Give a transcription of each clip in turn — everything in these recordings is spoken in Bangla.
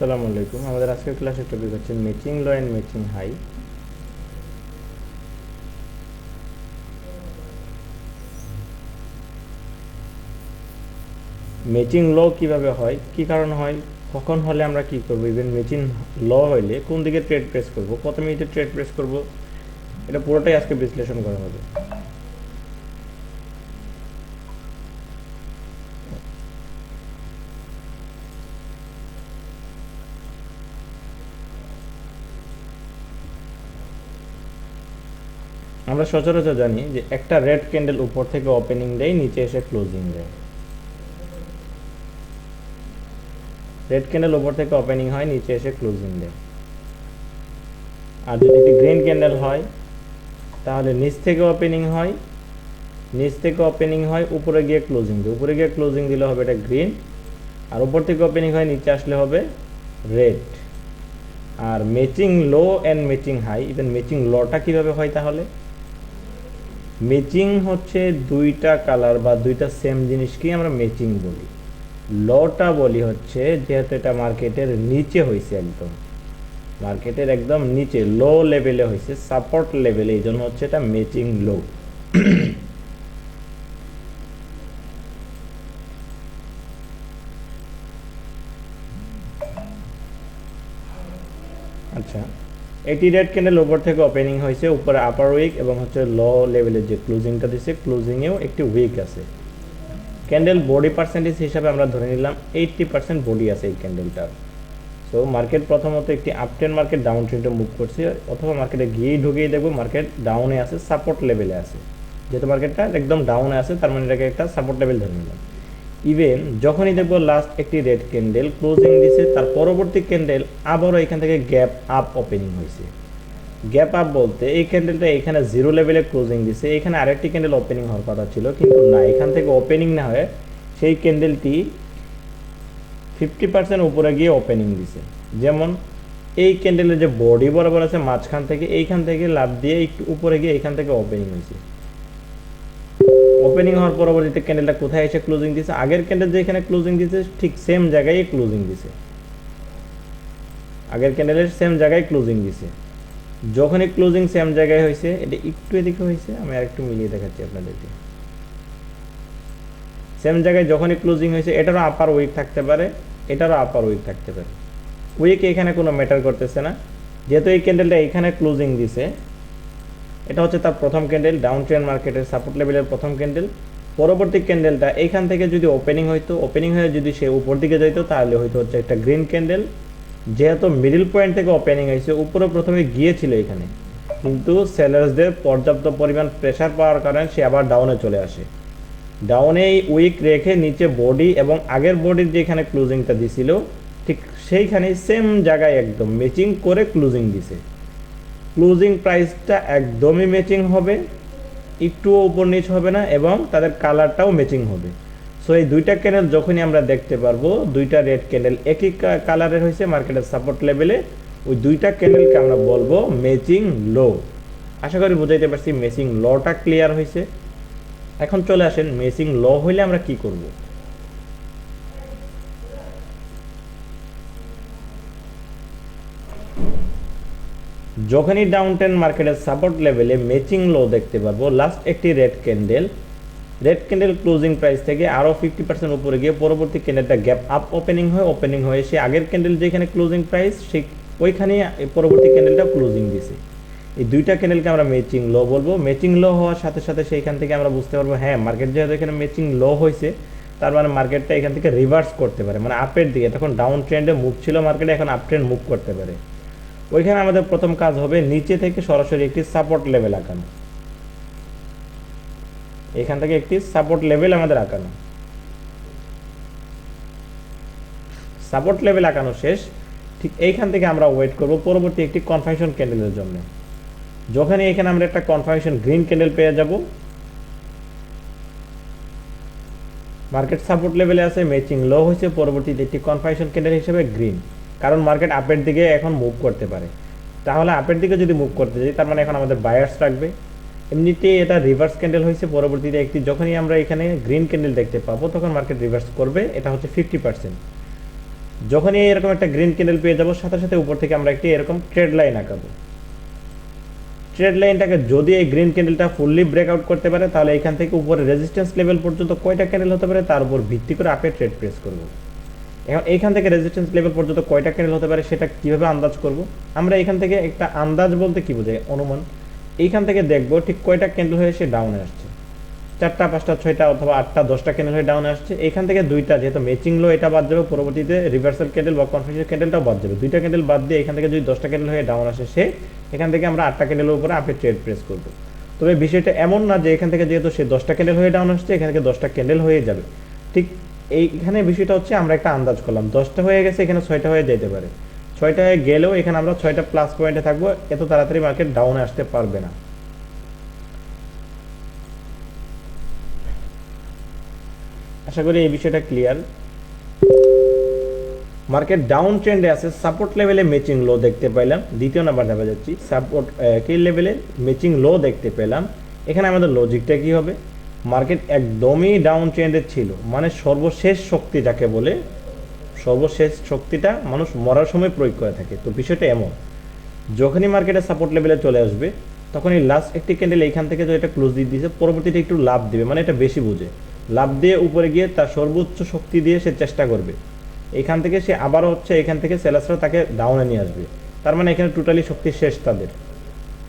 আসসালামু আলাইকুম। আমাদের আজকের ক্লাসের টপিক হচ্ছে matching low and matching high. Matching low কিভাবে হয়, কি কারণ হয়, কখন হলে আমরা কি করব, ইভেন ম্যাচিং লো হইলে কোন দিকে ট্রেড প্রেস করব, কত মিনিটে ট্রেড প্রেস করব, এটা পুরোটাই আজকে বিশ্লেষণ করা হবে। আমরা সচরাচর জানি যে একটা রেড ক্যান্ডেল উপর থেকে ওপেনিং দেয়, নিচে এসে ক্লোজিং দেয়। রেড ক্যান্ডেল উপর থেকে ওপেনিং হয়, নিচে এসে ক্লোজিং দেয়। আর যদি একটি গ্রিন ক্যান্ডেল হয় তাহলে নিচ থেকে ওপেনিং হয়, উপরে গিয়ে ক্লোজিং দেয়, উপরে গিয়ে ক্লোজিং দিলে হবে এটা গ্রিন, আর উপর থেকে ওপেনিং হয় নিচে আসলে হবে রেড। আর matching low and matching high, even matching লটা কিভাবে হয়, তাহলে ম্যাচিং হচ্ছে দুইটা কালার বা দুইটা সেম জিনিসকেই আমরা ম্যাচিং বলি। লটা বলি হচ্ছে যেহেতু এটা মার্কেটের নিচে হয়েছে, একদম মার্কেটের একদম নিচে লো লেভেলে হয়েছে, সাপোর্ট লেভেলে, এই জন্য হচ্ছে এটা ম্যাচিং লো। আচ্ছা, এটি রেড ক্যান্ডেল উপর থেকে ওপেনিং হয়েছে, উপরে আপার উইক এবং হচ্ছে লো লেভেলের যে ক্লোজিংটা দিচ্ছে, ক্লোজিংয়েও একটি উইক আছে। ক্যান্ডেল বডি পার্সেন্টেজ হিসাবে আমরা ধরে নিলাম 80% বডি আছে এই ক্যান্ডেলটার। সো মার্কেট প্রথমত একটি আপট্রেন্ড মার্কেট ডাউন ট্রেন্ডে মুভ করছে, অথবা মার্কেটে গিয়েই ঢুকেই দেখবো মার্কেট ডাউনে আছে, সাপোর্ট লেভেলে আছে। যেহেতু মার্কেটটা একদম ডাউনে আছে, তার মানে এটাকে একটা সাপোর্ট লেভেল ধরে নিলাম। ইভেন যখনই দেখবো লাস্ট একটি রেড ক্যান্ডেল ক্লোজিং দিছে, তার পরবর্তী ক্যান্ডেল আবারও এখান থেকে গ্যাপ আপ ওপেনিং হয়েছে। গ্যাপ আপ বলতে এই ক্যান্ডেলটা এখানে জিরো লেভেলে ক্লোজিং দিছে, এখানে আরেকটি ক্যান্ডেল ওপেনিং হওয়ার কথা ছিল, কিন্তু না, এখান থেকে ওপেনিং না হয়ে সেই ক্যান্ডেলটি 50% উপরে গিয়ে ওপেনিং দিছে। যেমন এই ক্যান্ডেলের যে বডি বরাবর আছে মাঝখান থেকে, এইখান থেকে লাভ দিয়ে একটু উপরে গিয়ে এখান থেকে ওপেনিং হয়েছে। ওপেনিং হওয়ার পরবর্তীতে ক্যান্ডেলটা কোথায় এসে ক্লোজিং দিছে, আগের ক্যান্ডেল যেখানে ক্লোজিং দিছে ঠিক সেম জায়গায় ক্লোজিং দিছে, আগের ক্যান্ডেলের সেম জায়গায় ক্লোজিং দিছে। যখনই ক্লোজিং সেম জায়গায় হয়েছে, এটা একটু এদিকে হয়েছে, আমি আরেকটু মিলিয়ে দেখাচ্ছি আপনাদেরকে। সেম জায়গায় যখনই ক্লোজিং হয়েছে, এটারও আপার উইক থাকতে পারে, এটারও আপার উইক থাকতে পারে, উইক এখানে কোনো ম্যাটার করতেছে না। যেহেতু এই ক্যান্ডেলটা এখানে ক্লোজিং দিছে, এটা হচ্ছে তার প্রথম ক্যান্ডেল, ডাউন ট্রেন্ড মার্কেটের সাপোর্ট লেভেলের প্রথম ক্যান্ডেল। পরবর্তী ক্যান্ডেলটা এইখান থেকে যদি ওপেনিং হইতো, ওপেনিং হয়ে যদি সে উপর দিকে যাইতো, তাহলে হয়তো হচ্ছে একটা গ্রিন ক্যান্ডেল। যেহেতু মিডল পয়েন্ট থেকে ওপেনিং হয়েছে, উপরে প্রথমে গিয়েছিল এখানে, কিন্তু সেলার্সদের পর্যাপ্ত পরিমাণ প্রেশার পাওয়ার কারণে সে আবার ডাউনে চলে আসে। ডাউনে উইক রেখে নিচে বডি এবং আগের বডির যেখানে ক্লোজিংটা দিছিল, ঠিক সেইখানে সেম জায়গায় একদম ম্যাচিং করে ক্লোজিং দিছে। ক্লোজিং প্রাইসটা একদমই ম্যাচিং হবে, একটুও উপর নিচ হবে না, এবং তাদের কালারটাও ম্যাচিং হবে। সো এই দুইটা ক্যান্ডেল যখনই আমরা দেখতে পারবো দুইটা রেড ক্যান্ডেল একই কালারের হয়েছে মার্কেটের সাপোর্ট লেভেলে, ওই দুইটা ক্যান্ডেলকে আমরা বলবো ম্যাচিং লো। আশা করি বুঝাইতে পারছি, ম্যাচিং লটা ক্লিয়ার হয়েছে। এখন চলে আসেন ম্যাচিং ল হইলে আমরা কি করব। যখনই ডাউন ট্রেন্ড মার্কেটের সাপোর্ট লেভেলে ম্যাচিং লো দেখতে পারবো, লাস্ট একটি রেড ক্যান্ডেল ক্লোজিং প্রাইস থেকে আরও 50% উপরে গিয়ে পরবর্তী ক্যান্ডেলটা গ্যাপ আপ ওপেনিং হয়ে সে আগের ক্যান্ডেল যেখানে ক্লোজিং প্রাইস সেই ওইখানে পরবর্তী ক্যান্ডেলটা ক্লোজিং দিছে। এই দুইটা ক্যান্ডেলকে আমরা ম্যাচিং লো বলবো। ম্যাচিং লো হওয়ার সাথে সাথে সেইখান থেকে আমরা বুঝতে পারবো, হ্যাঁ মার্কেট যেহেতু এখানে ম্যাচিং লো হয়েছে, তার মানে মার্কেটটা এখান থেকে রিভার্স করতে পারে, মানে আপের দিকে। তখন ডাউন ট্রেন্ডে মুভ ছিল মার্কেটে, এখন আপ ট্রেন্ড মুভ করতে পারে। ওইখানে আমাদের প্রথম কাজ হবে নিচে থেকে সরাসরি একটি সাপোর্ট লেভেল আঁকানো। এখান থেকে একটি সাপোর্ট লেভেল আমাদের আঁকানো। সাপোর্ট লেভেল আঁকানো শেষ, ঠিক এইখান থেকে আমরা ওয়েট করব পরবর্তী একটি কনফার্মেশন ক্যান্ডেলের জন্য। যখনই এখানে আমরা একটা কনফার্মেশন গ্রিন ক্যান্ডেল পেয়ে যাব, মার্কেট সাপোর্ট লেভেলে আছে, ম্যাচিং লো হয়েছে, পরবর্তীতে একটি কনফার্মেশন ক্যান্ডেল হিসেবে গ্রিন, কারণ মার্কেট আপের দিকে এখন মুভ করতে পারে। তাহলে আপের দিকে যদি মুভ করতে যাই, তার মানে এখন আমাদের বায়ার্স রাখবে। এমনিতে এটা রিভার্স ক্যান্ডেল হয়েছে, পরবর্তীতে একটি যখনই আমরা এখানে গ্রিন ক্যান্ডেল দেখতে পাবো, তখন মার্কেট রিভার্স করবে। এটা হচ্ছে 50%। যখনই এরকম একটা গ্রিন ক্যান্ডেল পেয়ে যাবো, সাথে সাথে উপর থেকে আমরা একটি এরকম ট্রেড লাইন আঁকাবো। ট্রেড লাইনটাকে যদি এই গ্রিন ক্যান্ডেলটা ফুললি ব্রেকআউট করতে পারে, তাহলে এখান থেকে উপরে রেজিস্ট্যান্স লেভেল পর্যন্ত কয়টা ক্যান্ডেল হতে পারে তার উপর ভিত্তি করে আপে ট্রেড প্রেস করব। এখন এইখান থেকে রেজিস্ট্যান্স লেভেল পর্যন্ত কয়টা ক্যান্ডেল হতে পারে সেটা কিভাবে আন্দাজ করব? আমরা এখান থেকে একটা আন্দাজ বলতে কি বোঝায়, অনুমান। এইখান থেকে দেখবো ঠিক কয়টা ক্যান্ডেল হয়ে সে ডাউনে আসছে, 4টা 5টা 6টা অথবা 8টা 10টা ক্যান্ডেল হয়ে ডাউনে আসছে। এখান থেকে দুইটা, যেহেতু ম্যাচিং লো এটা বাদ যাবে, পরবর্তীতে রিভার্সাল ক্যান্ডেল বা কনফার্মেশন ক্যান্ডেলটাও বাদ যাবে। দুইটা ক্যান্ডেল বাদ দিয়ে এখান থেকে যদি 10টা ক্যান্ডেল হয়ে ডাউন আসে, সে এখান থেকে আমরা 8টা ক্যান্ডেলের উপরে আপে ট্রেড প্রেস করব। তবে বিষয়টা এমন না যে এখান থেকে যেহেতু সে 10টা ক্যান্ডেল হয়ে ডাউন আসছে, এখান থেকে 10টা ক্যান্ডেল হয়ে যাবে। ঠিক এইখানে বিষয়টা হচ্ছে আমরা একটা আন্দাজ করলাম, 10টা হয়ে গেছে, এখানে 6টা হয়ে যেতে পারে। 6টা হয়ে গেলেও এখানে আমরা 6টা প্লাস পয়েন্টে থাকবো, এত তাড়াতাড়ি মার্কেট ডাউনে আসতে পারবে না। আশা করি এই বিষয়টা ক্লিয়ার। মার্কেট ডাউন ট্রেন্ডে আছে, সাপোর্ট লেভেলে ম্যাচিং লো দেখতে পেলাম, দ্বিতীয় নাম্বার দেখা যাচ্ছি সাপোর্ট কি লেভেলে ম্যাচিং লো দেখতে পেলাম। এখানে আমাদের লজিকটা কি হবে, মার্কেট একদমই ডাউন ট্রেন্ডে ছিল, মানে সর্বশেষ শক্তি যাকে বলে, সর্বশেষ শক্তিটা মানুষ মরার সময় প্রয়োগ করে থাকে। তো বিষয়টা এমন, যখনই মার্কেটে সাপোর্ট লেভেলে চলে আসবে, তখন এই লাস্ট একটি ক্যান্ডেল এইখান থেকে যদি এটা ক্লোজ দিয়ে দিয়েছে, পরবর্তীতে একটু লাভ দিবে, মানে এটা বেশি বুঝে, লাভ দিয়ে উপরে গিয়ে তার সর্বোচ্চ শক্তি দিয়ে সে চেষ্টা করবে। এখান থেকে সে আবারও হচ্ছে এখান থেকে সেলার্সরা তাকে ডাউনে নিয়ে আসবে, তার মানে এখানে টোটালি শক্তি শেষ তাদের।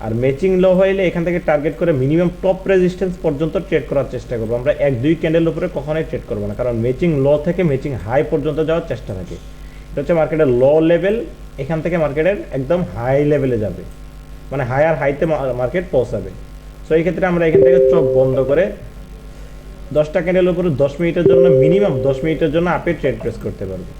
আর ম্যাচিং লো হইলে এখান থেকে টার্গেট করে মিনিমাম টপ রেজিস্ট্যান্স পর্যন্ত ট্রেড করার চেষ্টা করবো। আমরা 1-2 ক্যান্ডেল উপরে কখনোই ট্রেড করবো না, কারণ ম্যাচিং লো থেকে ম্যাচিং হাই পর্যন্ত যাওয়ার চেষ্টা থাকে। এটা হচ্ছে মার্কেটের লো লেভেল, এখান থেকে মার্কেটের একদম হাই লেভেলে যাবে, মানে হাই আর হাইতে মার্কেট পৌঁছাবে। সো এই ক্ষেত্রে আমরা এখান থেকে চোখ বন্ধ করে 10টা ক্যান্ডেলের উপরে 10 মিনিটের জন্য, মিনিমাম 10 মিনিটের জন্য আপে ট্রেড প্রেস করতে পারবো।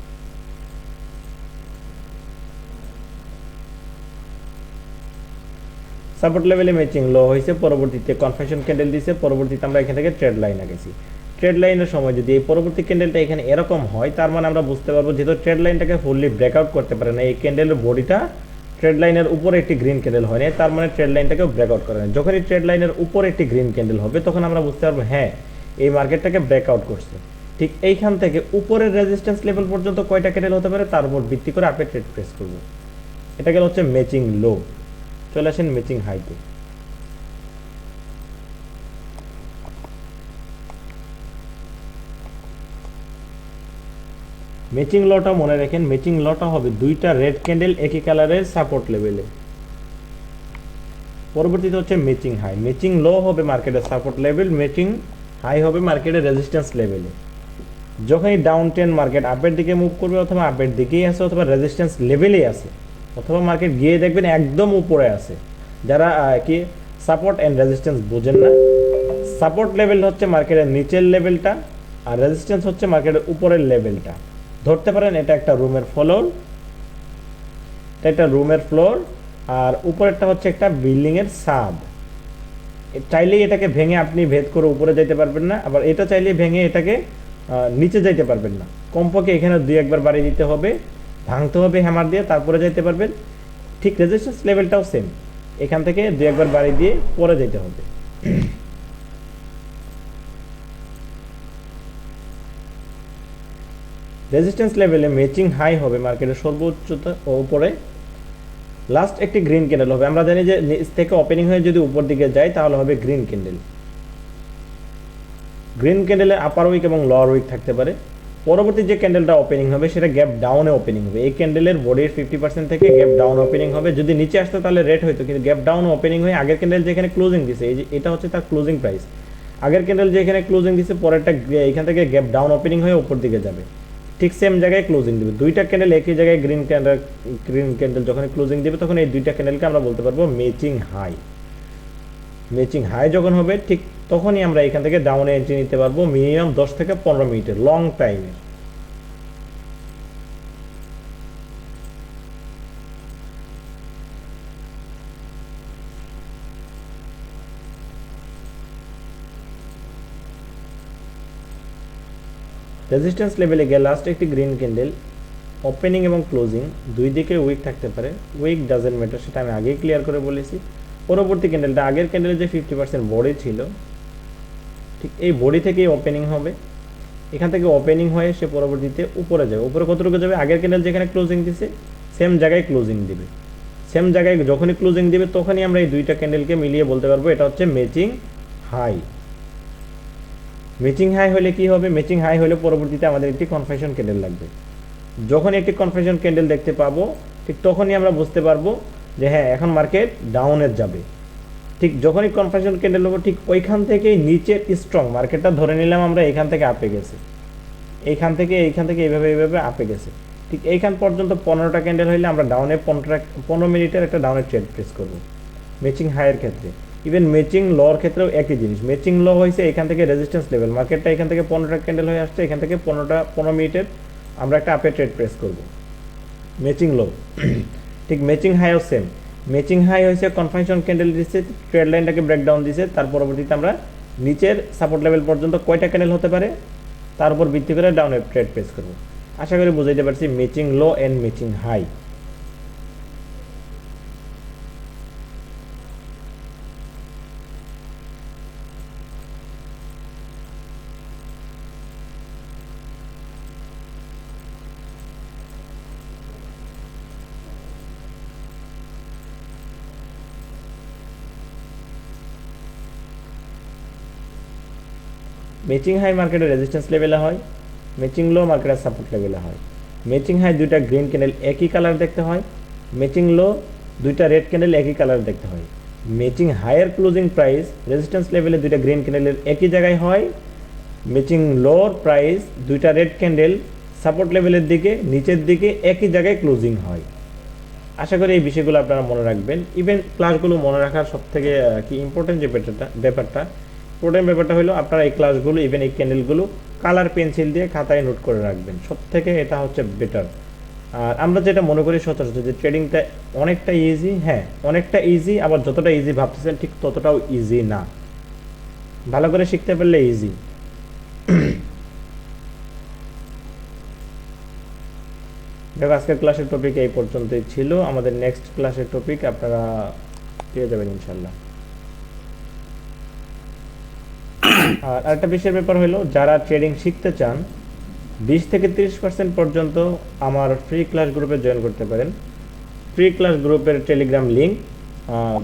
সাপোর্ট লেভেলে ম্যাচিং লো হয়েছে, পরবর্তীতে কনফার্মেশন ক্যান্ডেল দিয়েছে, পরবর্তীতে আমরা এখান থেকে ট্রেড লাইন আঁকেছি। ট্রেড লাইনের সময় যদি এই পরবর্তী ক্যান্ডেলটা এখানে এরকম হয়, তার মানে আমরা বুঝতে পারবো যেহেতু ট্রেড লাইনটাকে ফুললি ব্রেকআউট করতে পারে না, এই ক্যান্ডেলের বডিটা ট্রেড লাইনের উপরে একটি গ্রিন ক্যান্ডেল হয় না, তার মানে ট্রেড লাইনটাকেও ব্রেকআউট করে না। যখনই ট্রেড লাইনের উপরে একটি গ্রিন ক্যান্ডেল হবে, তখন আমরা বুঝতে পারবো হ্যাঁ এই মার্কেটটাকে ব্রেকআউট করছে। ঠিক এইখান থেকে উপরের রেজিস্ট্যান্স লেভেল পর্যন্ত কয়টা ক্যান্ডেল হতে পারে তার উপর ভিত্তি করে আপে ট্রেড প্রেস করবো। এটা গেল হচ্ছে ম্যাচিং লো। চলে আসেন ম্যাচিং হাইতে। ম্যাচিং লটা মনে রাখেন, ম্যাচিং লটা হবে দুইটা রেড ক্যান্ডেল একই কালারের সাপোর্ট লেভেলে। পরবর্তীতে হচ্ছে ম্যাচিং হাই। ম্যাচিং লো হবে মার্কেটের সাপোর্ট লেভেল, ম্যাচিং হাই হবে মার্কেটের রেজিস্ট্যান্স লেভেলে। যখনই ডাউন ট্রেন্ড মার্কেট আপের দিকে মুভ করবে, অথবা আপের দিকেই আছে, অথবা রেজিস্ট্যান্স লেভেলেই আছে, অথবা মার্কেট গিয়ে দেখবেন একদম উপরে আছে। যারা কি সাপোর্ট অ্যান্ড রেজিস্ট্যান্স বোঝেন না, সাপোর্ট লেভেল হচ্ছে মার্কেটের নিচের লেভেলটা, আর রেজিস্ট্যান্স হচ্ছে মার্কেটের উপরের লেভেলটা। ধরতে পারেন এটা একটা রুমের ফ্লোর, এটা একটা রুমের ফ্লোর, আর উপরেরটা হচ্ছে একটা বিল্ডিংয়ের ছাদ। চাইলেই এটাকে ভেঙে আপনি ভেদ করে উপরে যেতে পারবেন না, আবার এটা চাইলেই ভেঙে এটাকে নিচে যাইতে পারবেন না। কমপক্ষে এখানে 2-1 বাড়ি দিতে হবে, ভাঙতে হবে হ্যামার দিয়ে, তারপরে যাইতে পারবেন। ঠিক রেজিস্ট্যান্স লেভেলটাও সেম, এখান থেকে 2-1 বাড়ি দিয়ে পরে যেতে হবে। রেজিস্ট্যান্স লেভেলে ম্যাচিং হাই হবে মার্কেটের সর্বোচ্চতা উপরে, লাস্ট একটি গ্রিন ক্যান্ডেল হবে। আমরা জানি যে নিচ থেকে ওপেনিং হয়ে যদি উপর দিকে যায় তাহলে হবে গ্রিন ক্যান্ডেল। গ্রিন ক্যান্ডেলে আপার উইক এবং লোয়ার উইক থাকতে পারে। পরবর্তী যে ক্যান্ডেলটা ওপেনিং হবে সেটা গ্যাপ ডাউনে ওপেনিং হবে। এই ক্যান্ডেলের বডির 50% থেকে গ্যাপ ডাউন ওপেনিং হবে। যদি নিচে আসতো তাহলে রেট হইতো, কিন্তু গ্যাপ ডাউন ওপেনিং হয়ে আগের ক্যান্ডেল যেখানে ক্লোজিং দিছে, এই যে এটা হচ্ছে তার ক্লোজিং প্রাইস। আগের ক্যান্ডেল যেখানে ক্লোজিং দিছে, পরেরটা এখান থেকে গ্যাপ ডাউন ওপেনিং হয়ে উপর দিকে যাবে, ঠিক সেম জায়গায় ক্লোজিং দেবে। দুইটা ক্যান্ডেল একই জায়গায় গ্রিন ক্যান্ডেল যখন ক্লোজিং দেবে, তখন এই দুইটা ক্যান্ডেলকে আমরা বলতে পারবো ম্যাচিং হাই। ম্যাচিং হাই যখন হবে, ঠিক তখনই আমরা এখান থেকে ডাউনে এন্ট্রি নিতে পারবো, মিনিমাম 10 থেকে 15 মিনিটের লং টাইমের। রেজিস্ট্যান্স লেভেলে গিয়ে লাস্ট একটি গ্রিন ক্যান্ডেল ওপেনিং এবং ক্লোজিং দুই দিকে উইক থাকতে পারে। উইক ডাজেন্ট ম্যাটার, সেটা আমি আগেই ক্লিয়ার করে বলেছি। পরবর্তী ক্যান্ডেলটা আগের ক্যান্ডেলের যে 50% বডি ছিল, ঠিক এই বডি থেকেই ওপেনিং হবে। এখান থেকে ওপেনিং হয়ে সে পরবর্তীতে উপরে যাবে। উপরে কতটুকু যাবে? আগের ক্যান্ডেল যেখানে ক্লোজিং দিছে সেম জায়গায় ক্লোজিং দিবে। সেম জায়গায় যখনই ক্লোজিং দিবে তখনই আমরা এই দুইটা ক্যান্ডেলকে মিলিয়ে বলতে পারবো এটা হচ্ছে ম্যাচিং হাই। ম্যাচিং হাই হলে কি হবে? ম্যাচিং হাই হলে পরবর্তীতে আমাদের একটি কনফার্মেশন ক্যান্ডেল লাগবে। যখন একটি কনফার্মেশন ক্যান্ডেল দেখতে পাবো ঠিক তখনই আমরা বুঝতে পারবো যে হ্যাঁ এখন মার্কেট ডাউনের যাবে। ঠিক যখনই কনফার্মেশন ক্যান্ডেল হবো ঠিক ওইখান থেকেই নিচের স্ট্রং মার্কেটটা ধরে নিলাম আমরা এখান থেকে আপে গেছে, এইখান থেকে এইভাবে আপে গেছে। ঠিক এইখান পর্যন্ত 15টা ক্যান্ডেল হইলে আমরা ডাউনে 15 মিনিটের একটা ডাউনের ট্রেড প্রেস করব ম্যাচিং হাইয়ের ক্ষেত্রে। ইভেন ম্যাচিং লর ক্ষেত্রেও একই জিনিস। ম্যাচিং ল হয়েছে এখান থেকে রেজিস্ট্যান্স লেভেল, মার্কেটটা এখান থেকে 15টা ক্যান্ডেল হয়ে আসছে, এখান থেকে 15 মিনিটের আমরা একটা আপে ট্রেড প্রেস করব ম্যাচিং লো। ঠিক ম্যাচিং হাইও সেম। ম্যাচিং হাই হয়েছে কনফার্মেশন ক্যান্ডেল দিচ্ছে, ট্রেড লাইনটাকে ব্রেকডাউন দিছে, তার পরবর্তীতে আমরা নিচের সাপোর্ট লেভেল পর্যন্ত কয়টা ক্যান্ডেল হতে পারে তার উপর ভিত্তি করে ডাউনে ট্রেড প্রেস করব। আশা করি বুঝাইতে পারছি matching low and matching high. Matching high মার্কেটের রেজিস্ট্যান্স লেভেলে হয়, ম্যাচিং লো মার্কেটের সাপোর্ট লেভেলে হয়। ম্যাচিং হাই দুইটা গ্রিন ক্যান্ডেল একই কালার দেখতে হয়, ম্যাচিং লো দুইটা রেড ক্যান্ডেল একই কালার দেখতে হয়। ম্যাচিং হাইয়ের ক্লোজিং প্রাইস রেজিস্ট্যান্স লেভেলে দুইটা গ্রিন ক্যান্ডেলের একই জায়গায় হয়, ম্যাচিং লোর প্রাইস দুইটা রেড ক্যান্ডেল সাপোর্ট লেভেলের দিকে নিচের দিকে একই জায়গায় ক্লোজিং হয়। আশা করি এই বিষয়গুলো আপনারা মনে রাখবেন। ইভেন ক্লাসগুলো মনে রাখার সবথেকে কি ইম্পর্টেন্ট যে ব্যাপারটা হলো আপনারা এই ক্লাসগুলো ইভেন এই ক্যান্ডেলগুলো কালার পেন্সিল দিয়ে খাতায় নোট করে রাখবেন, সব থেকে এটা হচ্ছে বেটার। আর আমরা যেটা মনে করি সচরাচর যে ট্রেডিংটা অনেকটা ইজি, হ্যাঁ অনেকটা ইজি, আবার যতটা ইজি ভাবতেছেন ঠিক ততটাও ইজি না। ভালো করে শিখতে পারলে ইজি। দেখো আজকের ক্লাসের টপিক এই পর্যন্তই ছিল। আমাদের নেক্সট ক্লাসের টপিক আপনারা পেয়ে যাবেন ইনশাল্লাহ। আর আরেকটা বিশেষ ব্যাপার হলো যারা ট্রেডিং শিখতে চান 20 থেকে 30% পর্যন্ত আমার ফ্রি ক্লাস গ্রুপে জয়েন করতে পারেন। ফ্রি ক্লাস গ্রুপের টেলিগ্রাম লিঙ্ক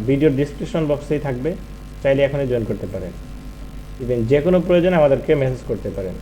ভিডিও ডিসক্রিপশন বক্সেই থাকবে, চাইলে এখনই জয়েন করতে পারেন। ইভেন যে কোনো প্রয়োজনে আমাদেরকে মেসেজ করতে পারেন।